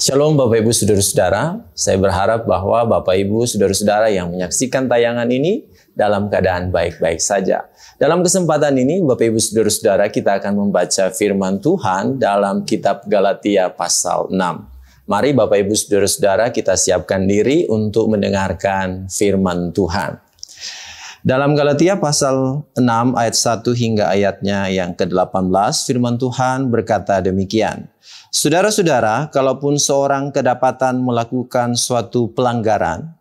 Shalom Bapak Ibu Saudara-saudara, saya berharap bahwa Bapak Ibu Saudara-saudara yang menyaksikan tayangan ini dalam keadaan baik-baik saja. Dalam kesempatan ini Bapak Ibu Saudara-saudara, kita akan membaca firman Tuhan dalam kitab Galatia pasal 6. Mari Bapak Ibu Saudara-saudara, kita siapkan diri untuk mendengarkan firman Tuhan. Dalam Galatia pasal 6 ayat 1 hingga ayatnya yang ke-18, firman Tuhan berkata demikian. Saudara-saudara, kalaupun seorang kedapatan melakukan suatu pelanggaran,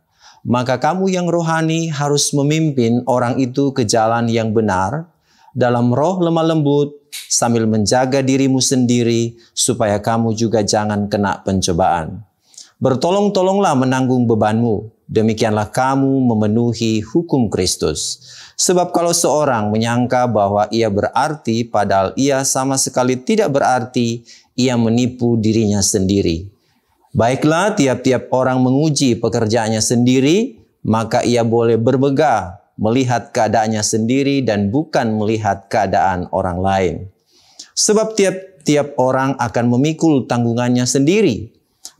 maka kamu yang rohani harus memimpin orang itu ke jalan yang benar, dalam roh lemah lembut, sambil menjaga dirimu sendiri, supaya kamu juga jangan kena pencobaan. Bertolong-tolonglah menanggung bebanmu, demikianlah kamu memenuhi hukum Kristus. Sebab kalau seorang menyangka bahwa ia berarti, padahal ia sama sekali tidak berarti, ia menipu dirinya sendiri. Baiklah, tiap-tiap orang menguji pekerjaannya sendiri, maka ia boleh bermegah, melihat keadaannya sendiri dan bukan melihat keadaan orang lain. Sebab tiap-tiap orang akan memikul tanggungannya sendiri.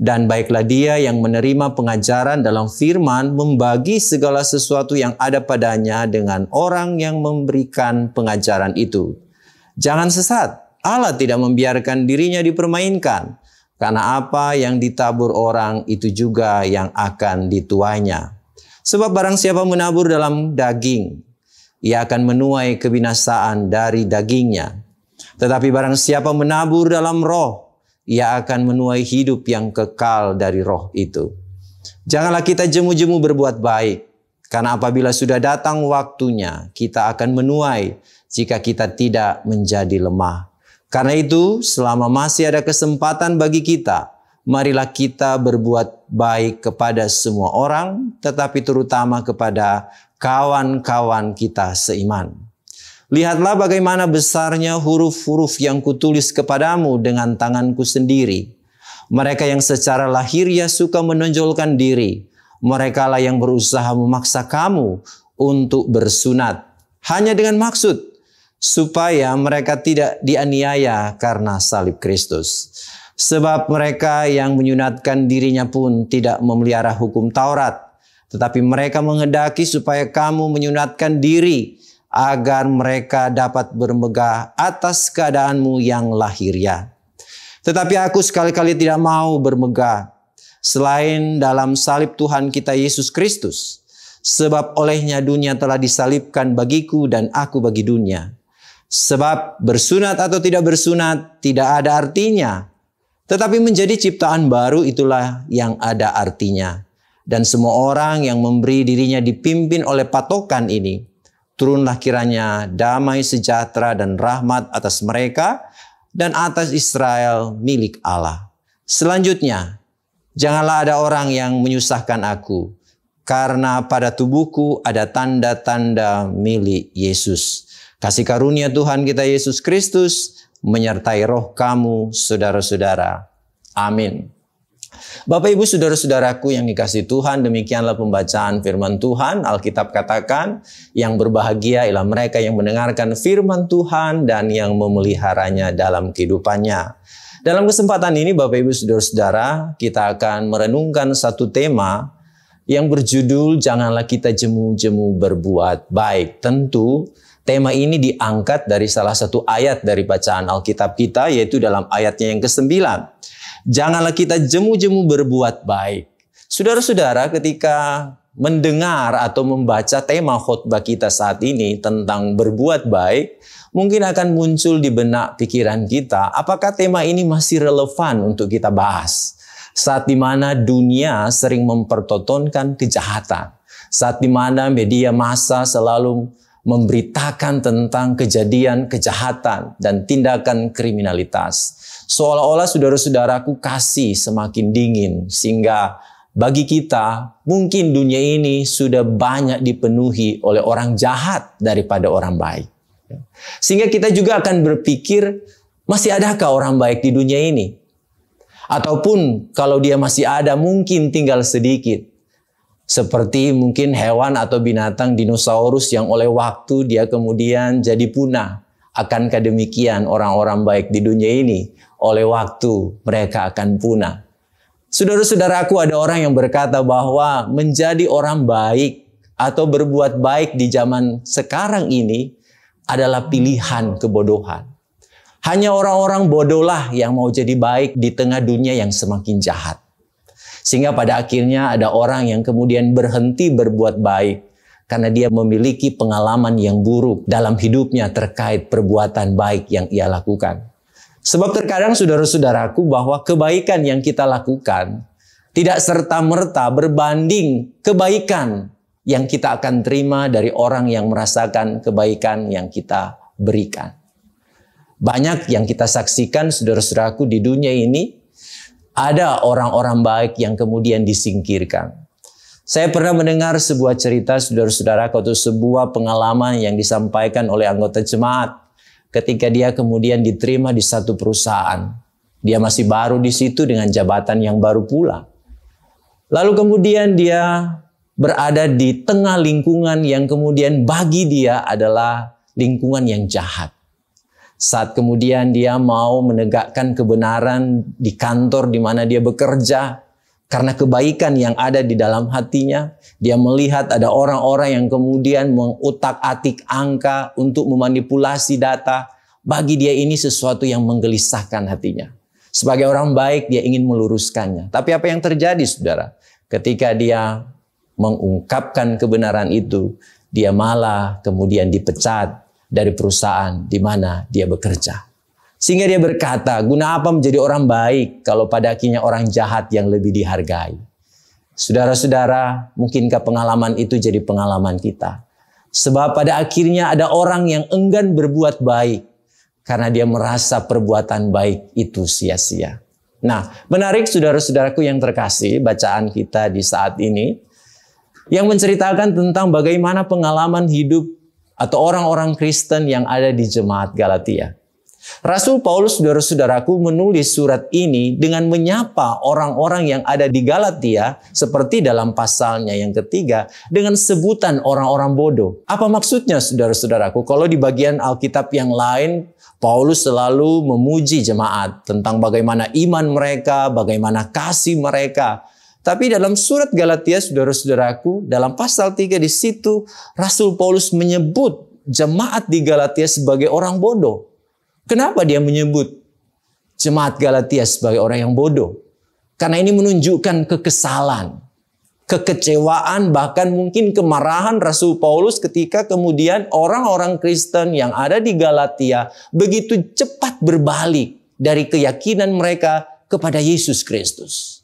Dan baiklah dia yang menerima pengajaran dalam firman membagi segala sesuatu yang ada padanya dengan orang yang memberikan pengajaran itu. Jangan sesat, Allah tidak membiarkan dirinya dipermainkan, karena apa yang ditabur orang itu juga yang akan dituainya. Sebab barang siapa menabur dalam daging, ia akan menuai kebinasaan dari dagingnya. Tetapi barang siapa menabur dalam roh, ia akan menuai hidup yang kekal dari roh itu. Janganlah kita jemu-jemu berbuat baik, karena apabila sudah datang waktunya, kita akan menuai jika kita tidak menjadi lemah. Karena itu, selama masih ada kesempatan bagi kita, marilah kita berbuat baik kepada semua orang, tetapi terutama kepada kawan-kawan kita seiman. Lihatlah bagaimana besarnya huruf-huruf yang kutulis kepadamu dengan tanganku sendiri. Mereka yang secara lahiriah suka menonjolkan diri, merekalah yang berusaha memaksa kamu untuk bersunat, hanya dengan maksud supaya mereka tidak dianiaya karena salib Kristus. Sebab mereka yang menyunatkan dirinya pun tidak memelihara hukum Taurat, tetapi mereka menghendaki supaya kamu menyunatkan diri, agar mereka dapat bermegah atas keadaanmu yang lahiriah. Tetapi aku sekali-kali tidak mau bermegah, selain dalam salib Tuhan kita Yesus Kristus. Sebab olehnya dunia telah disalibkan bagiku dan aku bagi dunia. Sebab bersunat atau tidak bersunat tidak ada artinya, tetapi menjadi ciptaan baru itulah yang ada artinya. Dan semua orang yang memberi dirinya dipimpin oleh patokan ini, turunlah kiranya damai sejahtera dan rahmat atas mereka dan atas Israel milik Allah. Selanjutnya, janganlah ada orang yang menyusahkan aku, karena pada tubuhku ada tanda-tanda milik Yesus. Kasih karunia Tuhan kita Yesus Kristus menyertai roh kamu, saudara-saudara. Amin. Bapak Ibu Saudara-saudaraku yang dikasihi Tuhan, demikianlah pembacaan firman Tuhan. Alkitab katakan, yang berbahagia ialah mereka yang mendengarkan firman Tuhan dan yang memeliharanya dalam kehidupannya. Dalam kesempatan ini Bapak Ibu Saudara-saudara, kita akan merenungkan satu tema yang berjudul janganlah kita jemu-jemu berbuat baik. Tentu tema ini diangkat dari salah satu ayat dari bacaan Alkitab kita, yaitu dalam ayatnya yang ke-9. Janganlah kita jemu-jemu berbuat baik. Saudara-saudara, ketika mendengar atau membaca tema khotbah kita saat ini tentang berbuat baik, mungkin akan muncul di benak pikiran kita, apakah tema ini masih relevan untuk kita bahas? Saat dimana dunia sering mempertontonkan kejahatan, saat dimana media massa selalu memberitakan tentang kejadian kejahatan dan tindakan kriminalitas. Seolah-olah saudara-saudaraku kasih semakin dingin, sehingga bagi kita mungkin dunia ini sudah banyak dipenuhi oleh orang jahat daripada orang baik. Sehingga kita juga akan berpikir, masih adakah orang baik di dunia ini? Ataupun kalau dia masih ada, mungkin tinggal sedikit. Seperti mungkin hewan atau binatang dinosaurus yang oleh waktu dia kemudian jadi punah. Akankah demikian orang-orang baik di dunia ini? Oleh waktu mereka akan punah. Saudara-saudaraku, ada orang yang berkata bahwa menjadi orang baik atau berbuat baik di zaman sekarang ini adalah pilihan kebodohan. Hanya orang-orang bodohlah yang mau jadi baik di tengah dunia yang semakin jahat. Sehingga pada akhirnya ada orang yang kemudian berhenti berbuat baik karena dia memiliki pengalaman yang buruk dalam hidupnya terkait perbuatan baik yang ia lakukan. Sebab terkadang saudara-saudaraku bahwa kebaikan yang kita lakukan tidak serta-merta berbanding kebaikan yang kita akan terima dari orang yang merasakan kebaikan yang kita berikan. Banyak yang kita saksikan saudara-saudaraku di dunia ini, ada orang-orang baik yang kemudian disingkirkan. Saya pernah mendengar sebuah cerita saudara-saudara atau sebuah pengalaman yang disampaikan oleh anggota jemaat ketika dia kemudian diterima di satu perusahaan. Dia masih baru di situ dengan jabatan yang baru pula. Lalu kemudian dia berada di tengah lingkungan yang kemudian bagi dia adalah lingkungan yang jahat. Saat kemudian dia mau menegakkan kebenaran di kantor di mana dia bekerja, karena kebaikan yang ada di dalam hatinya, dia melihat ada orang-orang yang kemudian mengutak-atik angka untuk memanipulasi data. Bagi dia ini sesuatu yang menggelisahkan hatinya. Sebagai orang baik dia ingin meluruskannya. Tapi apa yang terjadi saudara? Ketika dia mengungkapkan kebenaran itu, dia malah kemudian dipecat dari perusahaan di mana dia bekerja. Sehingga dia berkata, guna apa menjadi orang baik kalau pada akhirnya orang jahat yang lebih dihargai? Saudara-saudara, mungkinkah pengalaman itu jadi pengalaman kita? Sebab pada akhirnya ada orang yang enggan berbuat baik karena dia merasa perbuatan baik itu sia-sia. Nah, menarik saudara-saudaraku yang terkasih, bacaan kita di saat ini yang menceritakan tentang bagaimana pengalaman hidup atau orang-orang Kristen yang ada di jemaat Galatia. Rasul Paulus, saudara-saudaraku, menulis surat ini dengan menyapa orang-orang yang ada di Galatia seperti dalam pasalnya yang ketiga dengan sebutan orang-orang bodoh. Apa maksudnya saudara-saudaraku? Kalau di bagian Alkitab yang lain, Paulus selalu memuji jemaat tentang bagaimana iman mereka, bagaimana kasih mereka. Tapi dalam surat Galatia, saudara-saudaraku, dalam pasal 3 di situ, Rasul Paulus menyebut jemaat di Galatia sebagai orang bodoh. Kenapa dia menyebut jemaat Galatia sebagai orang yang bodoh? Karena ini menunjukkan kekesalan, kekecewaan, bahkan mungkin kemarahan Rasul Paulus ketika kemudian orang-orang Kristen yang ada di Galatia begitu cepat berbalik dari keyakinan mereka kepada Yesus Kristus.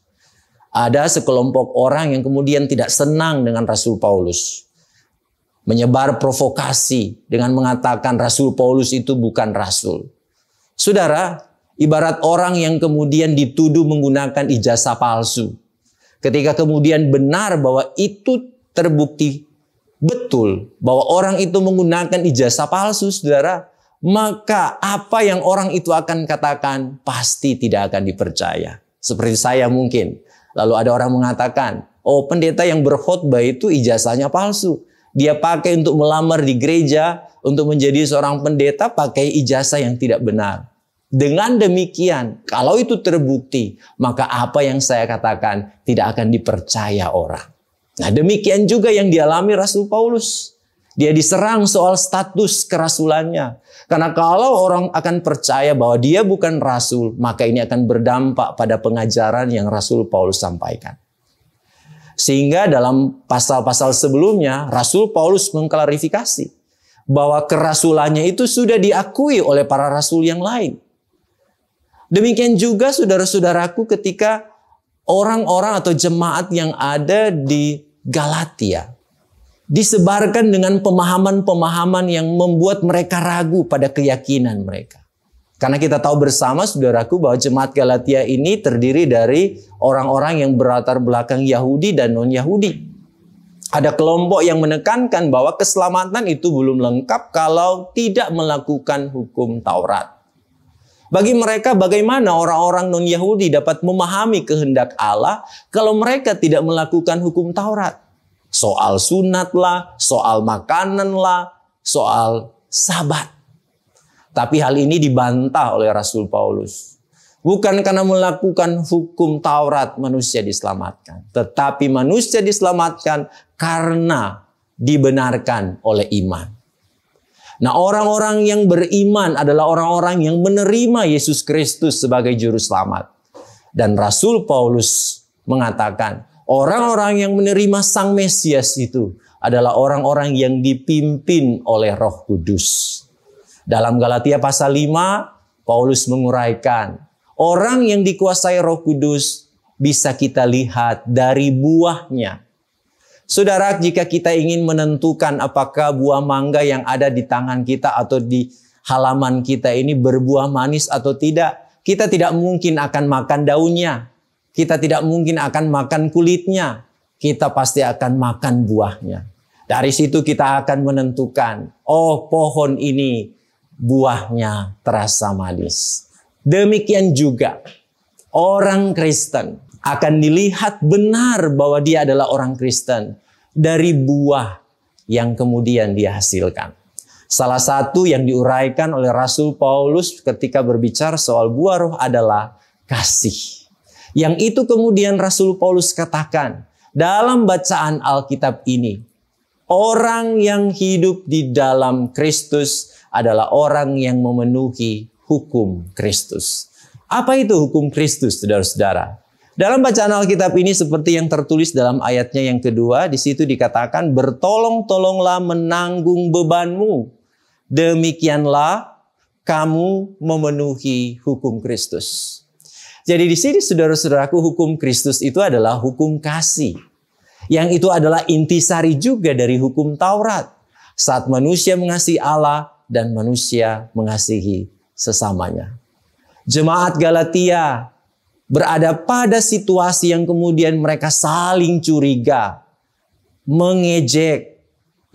Ada sekelompok orang yang kemudian tidak senang dengan Rasul Paulus, menyebar provokasi dengan mengatakan Rasul Paulus itu bukan rasul. Saudara, ibarat orang yang kemudian dituduh menggunakan ijazah palsu. Ketika kemudian benar bahwa itu terbukti betul bahwa orang itu menggunakan ijazah palsu, saudara, maka apa yang orang itu akan katakan pasti tidak akan dipercaya. Seperti saya mungkin. Lalu ada orang mengatakan, oh pendeta yang berkhotbah itu ijazahnya palsu. Dia pakai untuk melamar di gereja, untuk menjadi seorang pendeta pakai ijazah yang tidak benar. Dengan demikian, kalau itu terbukti, maka apa yang saya katakan tidak akan dipercaya orang. Nah, demikian juga yang dialami Rasul Paulus. Dia diserang soal status kerasulannya. Karena kalau orang akan percaya bahwa dia bukan rasul, maka ini akan berdampak pada pengajaran yang Rasul Paulus sampaikan. Sehingga dalam pasal-pasal sebelumnya, Rasul Paulus mengklarifikasi bahwa kerasulannya itu sudah diakui oleh para rasul yang lain. Demikian juga saudara-saudaraku ketika orang-orang atau jemaat yang ada di Galatia disebarkan dengan pemahaman-pemahaman yang membuat mereka ragu pada keyakinan mereka. Karena kita tahu bersama saudaraku bahwa jemaat Galatia ini terdiri dari orang-orang yang berlatar belakang Yahudi dan non-Yahudi. Ada kelompok yang menekankan bahwa keselamatan itu belum lengkap kalau tidak melakukan hukum Taurat. Bagi mereka bagaimana orang-orang non-Yahudi dapat memahami kehendak Allah kalau mereka tidak melakukan hukum Taurat. Soal sunat lah, soal makanan lah, soal sabat. Tapi hal ini dibantah oleh Rasul Paulus. Bukan karena melakukan hukum Taurat manusia diselamatkan. Tetapi manusia diselamatkan karena dibenarkan oleh iman. Nah, orang-orang yang beriman adalah orang-orang yang menerima Yesus Kristus sebagai juru selamat. Dan Rasul Paulus mengatakan, orang-orang yang menerima Sang Mesias itu adalah orang-orang yang dipimpin oleh Roh Kudus. Dalam Galatia pasal 5, Paulus menguraikan, orang yang dikuasai Roh Kudus bisa kita lihat dari buahnya. Saudara, jika kita ingin menentukan apakah buah mangga yang ada di tangan kita atau di halaman kita ini berbuah manis atau tidak, kita tidak mungkin akan makan daunnya. Kita tidak mungkin akan makan kulitnya. Kita pasti akan makan buahnya. Dari situ kita akan menentukan, oh pohon ini buahnya terasa manis. Demikian juga orang Kristen akan dilihat benar bahwa dia adalah orang Kristen dari buah yang kemudian dia hasilkan. Salah satu yang diuraikan oleh Rasul Paulus ketika berbicara soal buah roh adalah kasih. Yang itu kemudian Rasul Paulus katakan dalam bacaan Alkitab ini, orang yang hidup di dalam Kristus adalah orang yang memenuhi hukum Kristus. Apa itu hukum Kristus, saudara-saudara? Dalam bacaan Alkitab ini seperti yang tertulis dalam ayatnya yang kedua, di situ dikatakan, bertolong-tolonglah menanggung bebanmu. Demikianlah kamu memenuhi hukum Kristus. Jadi di sini saudara-saudaraku, hukum Kristus itu adalah hukum kasih. Yang itu adalah intisari juga dari hukum Taurat. Saat manusia mengasihi Allah dan manusia mengasihi sesamanya. Jemaat Galatia berada pada situasi yang kemudian mereka saling curiga, mengejek.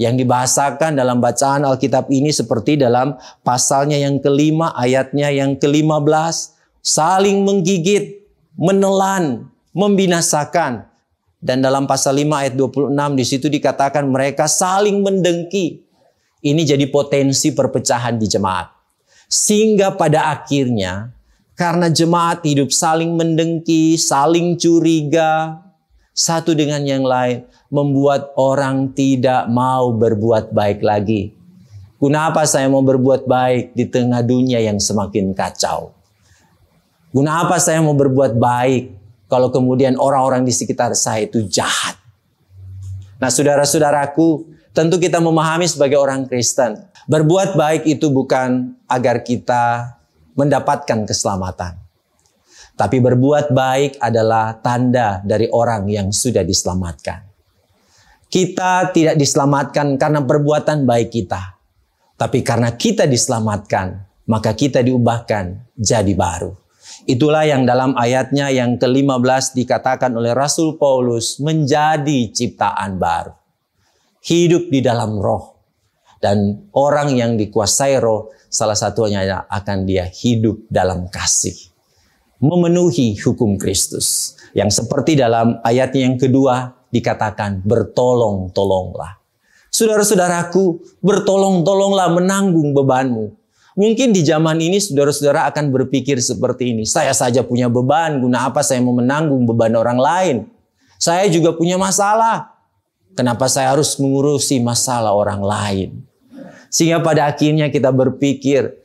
Yang dibahasakan dalam bacaan Alkitab ini seperti dalam pasalnya yang kelima, ayatnya yang ke-15. Saling menggigit, menelan, membinasakan. Dan dalam pasal 5 ayat 26 di situ dikatakan mereka saling mendengki. Ini jadi potensi perpecahan di jemaat. Sehingga pada akhirnya karena jemaat hidup saling mendengki, saling curiga satu dengan yang lain, membuat orang tidak mau berbuat baik lagi. Kenapa saya mau berbuat baik di tengah dunia yang semakin kacau? Kenapa saya mau berbuat baik kalau kemudian orang-orang di sekitar saya itu jahat? Nah, saudara-saudaraku, tentu kita memahami sebagai orang Kristen, berbuat baik itu bukan agar kita mendapatkan keselamatan. Tapi berbuat baik adalah tanda dari orang yang sudah diselamatkan. Kita tidak diselamatkan karena perbuatan baik kita. Tapi karena kita diselamatkan, maka kita diubahkan jadi baru. Itulah yang dalam ayatnya yang ke-15 dikatakan oleh Rasul Paulus, menjadi ciptaan baru. Hidup di dalam roh. Dan orang yang dikuasai roh, salah satunya akan dia hidup dalam kasih. Memenuhi hukum Kristus. Yang seperti dalam ayatnya yang kedua dikatakan bertolong-tolonglah. Saudara-saudaraku, bertolong-tolonglah menanggung bebanmu. Mungkin di zaman ini saudara-saudara akan berpikir seperti ini. Saya saja punya beban, guna apa saya mau menanggung beban orang lain? Saya juga punya masalah. Kenapa saya harus mengurusi masalah orang lain? Sehingga pada akhirnya kita berpikir,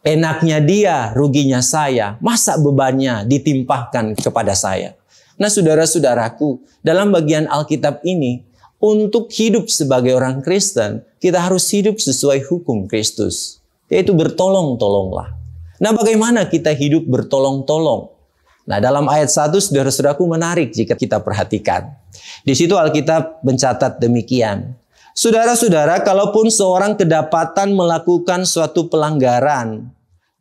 enaknya dia, ruginya saya. Masa bebannya ditimpahkan kepada saya? Nah, saudara-saudaraku, dalam bagian Alkitab ini, untuk hidup sebagai orang Kristen, kita harus hidup sesuai hukum Kristus. Yaitu bertolong-tolonglah. Nah, bagaimana kita hidup bertolong-tolong? Nah, dalam ayat 1, saudara-saudaraku, menarik jika kita perhatikan. Di situ Alkitab mencatat demikian. Saudara-saudara, kalaupun seorang kedapatan melakukan suatu pelanggaran,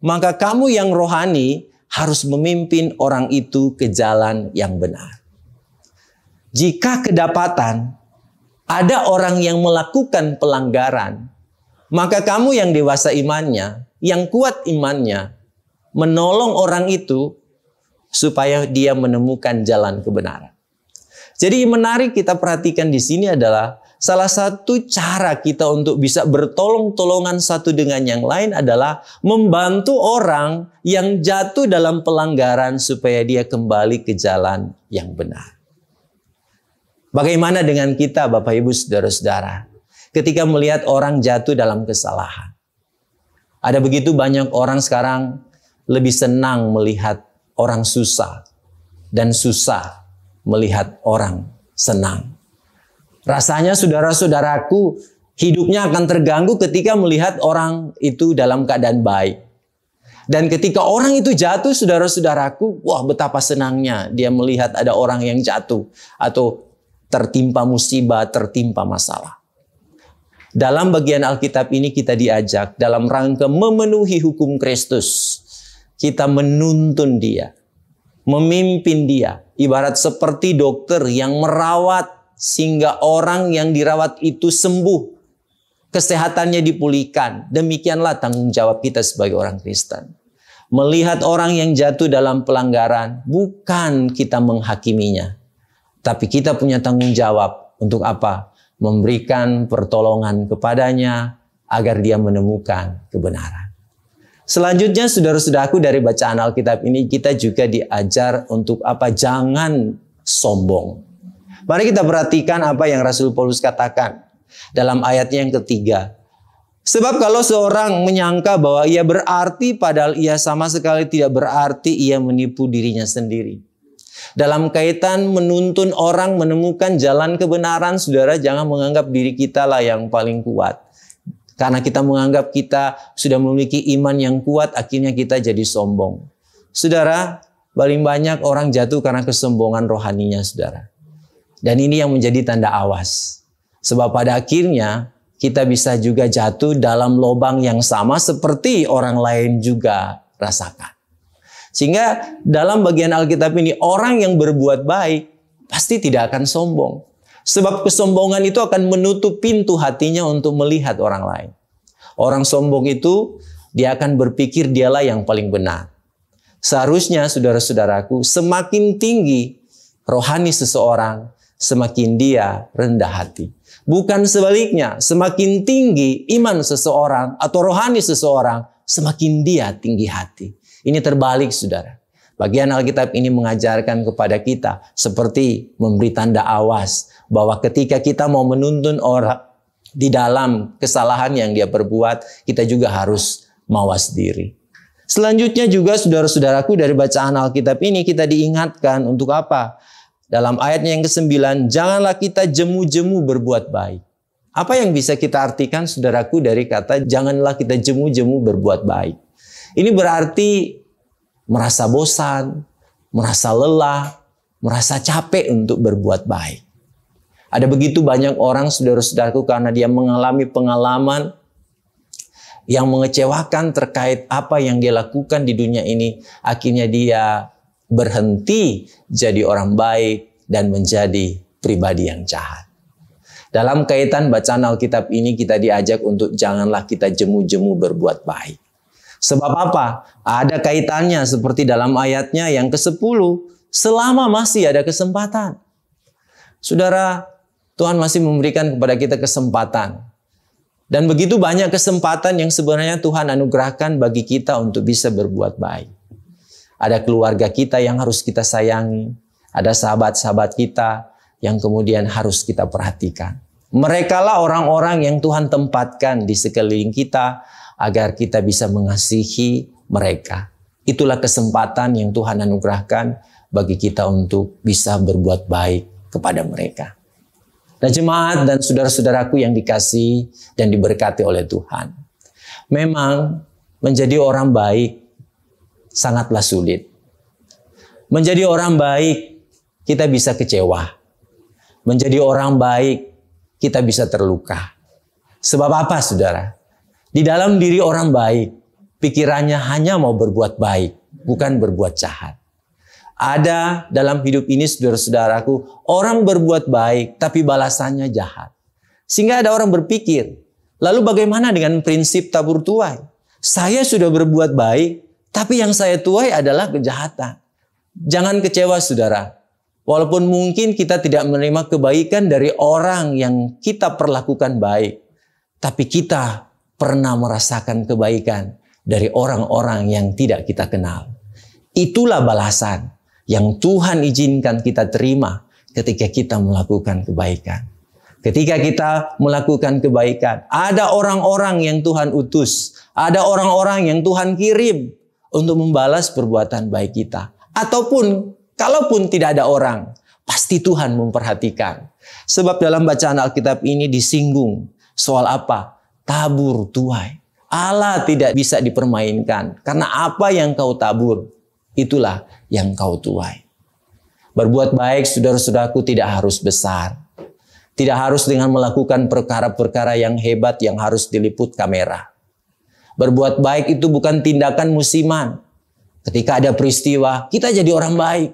maka kamu yang rohani harus memimpin orang itu ke jalan yang benar. Jika kedapatan ada orang yang melakukan pelanggaran, maka kamu yang dewasa imannya, yang kuat imannya, menolong orang itu supaya dia menemukan jalan kebenaran. Jadi menarik kita perhatikan di sini adalah Salah satu cara kita untuk bisa bertolong-tolongan satu dengan yang lain adalah membantu orang yang jatuh dalam pelanggaran supaya dia kembali ke jalan yang benar. Bagaimana dengan kita, Bapak Ibu Saudara-saudara, ketika melihat orang jatuh dalam kesalahan? Ada begitu banyak orang sekarang lebih senang melihat orang susah dan susah melihat orang senang. Rasanya saudara-saudaraku, hidupnya akan terganggu ketika melihat orang itu dalam keadaan baik. Dan ketika orang itu jatuh, saudara-saudaraku, wah betapa senangnya dia melihat ada orang yang jatuh atau tertimpa musibah, tertimpa masalah. Dalam bagian Alkitab ini kita diajak dalam rangka memenuhi hukum Kristus. Kita menuntun dia, memimpin dia. Ibarat seperti dokter yang merawat sehingga orang yang dirawat itu sembuh, kesehatannya dipulihkan. Demikianlah tanggung jawab kita sebagai orang Kristen. Melihat orang yang jatuh dalam pelanggaran, bukan kita menghakiminya, tapi kita punya tanggung jawab untuk apa? Memberikan pertolongan kepadanya agar dia menemukan kebenaran. Selanjutnya, saudara-saudaraku, dari bacaan Alkitab ini kita juga diajar untuk apa? Jangan sombong. Mari kita perhatikan apa yang Rasul Paulus katakan dalam ayatnya yang ketiga. Sebab kalau seorang menyangka bahwa ia berarti padahal ia sama sekali tidak berarti, ia menipu dirinya sendiri. Dalam kaitan menuntun orang menemukan jalan kebenaran, saudara, jangan menganggap diri kita lah yang paling kuat. Karena kita menganggap kita sudah memiliki iman yang kuat, akhirnya kita jadi sombong. Saudara, paling banyak orang jatuh karena kesombongan rohaninya, saudara. Dan ini yang menjadi tanda awas. Sebab pada akhirnya kita bisa juga jatuh dalam lubang yang sama seperti orang lain juga rasakan. Sehingga dalam bagian Alkitab ini orang yang berbuat baik pasti tidak akan sombong. Sebab kesombongan itu akan menutup pintu hatinya untuk melihat orang lain. Orang sombong itu dia akan berpikir dialah yang paling benar. Seharusnya saudara-saudaraku, semakin tinggi rohani seseorang, semakin dia rendah hati. Bukan sebaliknya, semakin tinggi iman seseorang atau rohani seseorang, semakin dia tinggi hati. Ini terbalik, saudara. Bagian Alkitab ini mengajarkan kepada kita seperti memberi tanda awas bahwa ketika kita mau menuntun orang di dalam kesalahan yang dia perbuat, kita juga harus mawas diri. Selanjutnya juga saudara-saudaraku, dari bacaan Alkitab ini kita diingatkan untuk apa? Dalam ayatnya yang ke-9, janganlah kita jemu-jemu berbuat baik. Apa yang bisa kita artikan, saudaraku, dari kata janganlah kita jemu-jemu berbuat baik? Ini berarti merasa bosan, merasa lelah, merasa capek untuk berbuat baik. Ada begitu banyak orang, saudara-saudaraku, karena dia mengalami pengalaman yang mengecewakan terkait apa yang dia lakukan di dunia ini, akhirnya dia berhenti jadi orang baik dan menjadi pribadi yang jahat. Dalam kaitan bacaan Alkitab ini kita diajak untuk janganlah kita jemu-jemu berbuat baik. Sebab apa? Ada kaitannya seperti dalam ayatnya yang ke-10. Selama masih ada kesempatan. Saudara, Tuhan masih memberikan kepada kita kesempatan. Dan begitu banyak kesempatan yang sebenarnya Tuhan anugerahkan bagi kita untuk bisa berbuat baik. Ada keluarga kita yang harus kita sayangi. Ada sahabat-sahabat kita yang kemudian harus kita perhatikan. Merekalah orang-orang yang Tuhan tempatkan di sekeliling kita agar kita bisa mengasihi mereka. Itulah kesempatan yang Tuhan anugerahkan bagi kita untuk bisa berbuat baik kepada mereka. Dan jemaat dan saudara-saudaraku yang dikasihi dan diberkati oleh Tuhan. Memang menjadi orang baik sangatlah sulit. Menjadi orang baik kita bisa kecewa. Menjadi orang baik kita bisa terluka. Sebab apa, saudara? Di dalam diri orang baik, pikirannya hanya mau berbuat baik, bukan berbuat jahat. Ada dalam hidup ini, saudara-saudaraku, orang berbuat baik tapi balasannya jahat. Sehingga ada orang berpikir, lalu bagaimana dengan prinsip tabur tuai? Saya sudah berbuat baik, tapi yang saya tuai adalah kejahatan. Jangan kecewa, saudara. Walaupun mungkin kita tidak menerima kebaikan dari orang yang kita perlakukan baik, tapi kita pernah merasakan kebaikan dari orang-orang yang tidak kita kenal. Itulah balasan yang Tuhan izinkan kita terima ketika kita melakukan kebaikan. Ketika kita melakukan kebaikan, ada orang-orang yang Tuhan utus, ada orang-orang yang Tuhan kirim untuk membalas perbuatan baik kita. Ataupun kalaupun tidak ada orang, pasti Tuhan memperhatikan. Sebab dalam bacaan Alkitab ini disinggung soal apa? Tabur tuai. Allah tidak bisa dipermainkan. Karena apa yang kau tabur, itulah yang kau tuai. Berbuat baik, saudara-saudaraku, tidak harus besar. Tidak harus dengan melakukan perkara-perkara yang hebat yang harus diliput kamera. Berbuat baik itu bukan tindakan musiman. Ketika ada peristiwa, kita jadi orang baik.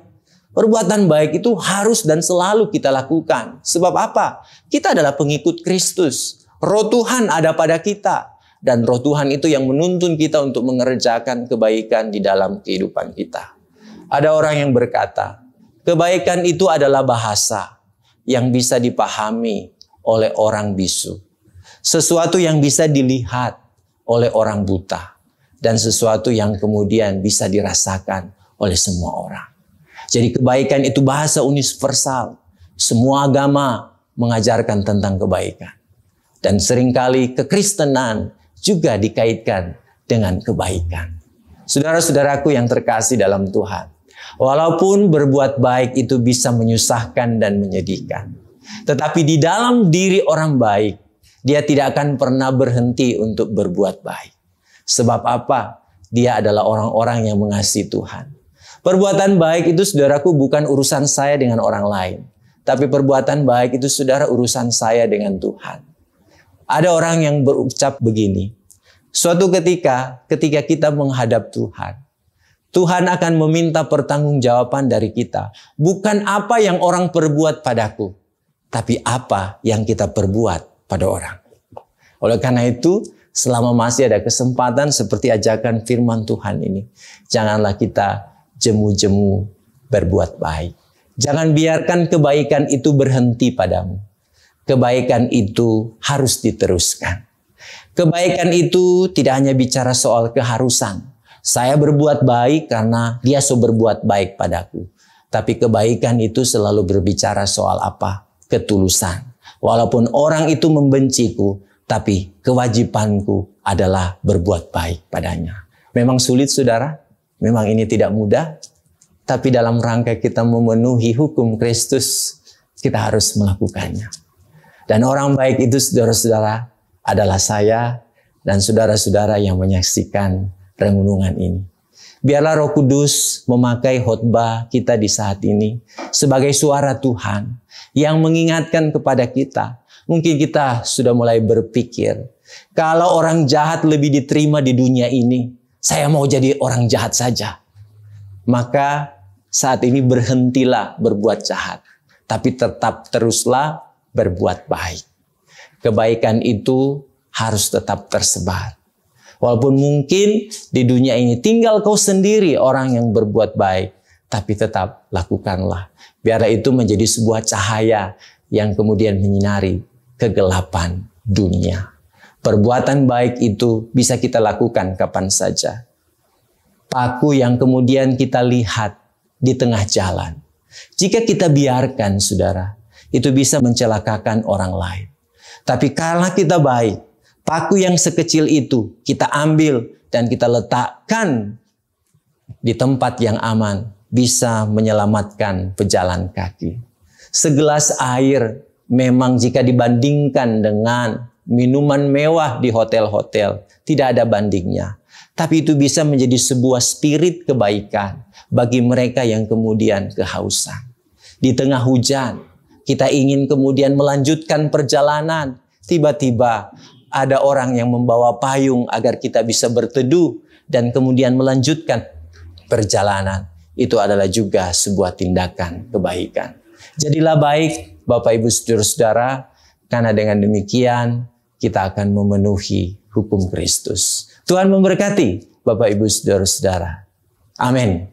Perbuatan baik itu harus dan selalu kita lakukan. Sebab apa? Kita adalah pengikut Kristus. Roh Tuhan ada pada kita. Dan Roh Tuhan itu yang menuntun kita untuk mengerjakan kebaikan di dalam kehidupan kita. Ada orang yang berkata, kebaikan itu adalah bahasa yang bisa dipahami oleh orang bisu. Sesuatu yang bisa dilihat oleh orang buta. Dan sesuatu yang kemudian bisa dirasakan oleh semua orang. Jadi kebaikan itu bahasa universal. Semua agama mengajarkan tentang kebaikan. Dan seringkali kekristenan juga dikaitkan dengan kebaikan. Saudara-saudaraku yang terkasih dalam Tuhan. Walaupun berbuat baik itu bisa menyusahkan dan menyedihkan. Tetapi di dalam diri orang baik, dia tidak akan pernah berhenti untuk berbuat baik. Sebab apa? Dia adalah orang-orang yang mengasihi Tuhan. Perbuatan baik itu, saudaraku, bukan urusan saya dengan orang lain. Tapi perbuatan baik itu, saudara, urusan saya dengan Tuhan. Ada orang yang berucap begini. Suatu ketika kita menghadap Tuhan, Tuhan akan meminta pertanggungjawaban dari kita. Bukan apa yang orang perbuat padaku, tapi apa yang kita perbuat pada orang. Oleh karena itu, selama masih ada kesempatan seperti ajakan firman Tuhan ini, janganlah kita jemu-jemu berbuat baik. Jangan biarkan kebaikan itu berhenti padamu. Kebaikan itu harus diteruskan. Kebaikan itu tidak hanya bicara soal keharusan. Saya berbuat baik karena dia berbuat baik padaku. Tapi kebaikan itu selalu berbicara soal apa? Ketulusan. Walaupun orang itu membenciku, tapi kewajibanku adalah berbuat baik padanya. Memang sulit, saudara. Memang ini tidak mudah. Tapi dalam rangka kita memenuhi hukum Kristus, kita harus melakukannya. Dan orang baik itu, saudara-saudara, adalah saya dan saudara-saudara yang menyaksikan renungan ini. Biarlah Roh Kudus memakai khotbah kita di saat ini sebagai suara Tuhan yang mengingatkan kepada kita. Mungkin kita sudah mulai berpikir, kalau orang jahat lebih diterima di dunia ini, saya mau jadi orang jahat saja. Maka saat ini berhentilah berbuat jahat, tapi tetap teruslah berbuat baik. Kebaikan itu harus tetap tersebar. Walaupun mungkin di dunia ini tinggal kau sendiri orang yang berbuat baik, tapi tetap lakukanlah. Biarlah itu menjadi sebuah cahaya yang kemudian menyinari kegelapan dunia. Perbuatan baik itu bisa kita lakukan kapan saja. Paku yang kemudian kita lihat di tengah jalan, jika kita biarkan, saudara, itu bisa mencelakakan orang lain. Tapi karena kita baik, paku yang sekecil itu kita ambil dan kita letakkan di tempat yang aman, bisa menyelamatkan pejalan kaki. Segelas air memang jika dibandingkan dengan minuman mewah di hotel-hotel, tidak ada bandingnya. Tapi itu bisa menjadi sebuah spirit kebaikan bagi mereka yang kemudian kehausan. Di tengah hujan, kita ingin kemudian melanjutkan perjalanan. Tiba-tiba ada orang yang membawa payung agar kita bisa berteduh dan kemudian melanjutkan perjalanan. Itu adalah juga sebuah tindakan kebaikan. Jadilah baik, Bapak Ibu Saudara-saudara, karena dengan demikian kita akan memenuhi hukum Kristus. Tuhan memberkati Bapak Ibu Saudara-saudara. Amin.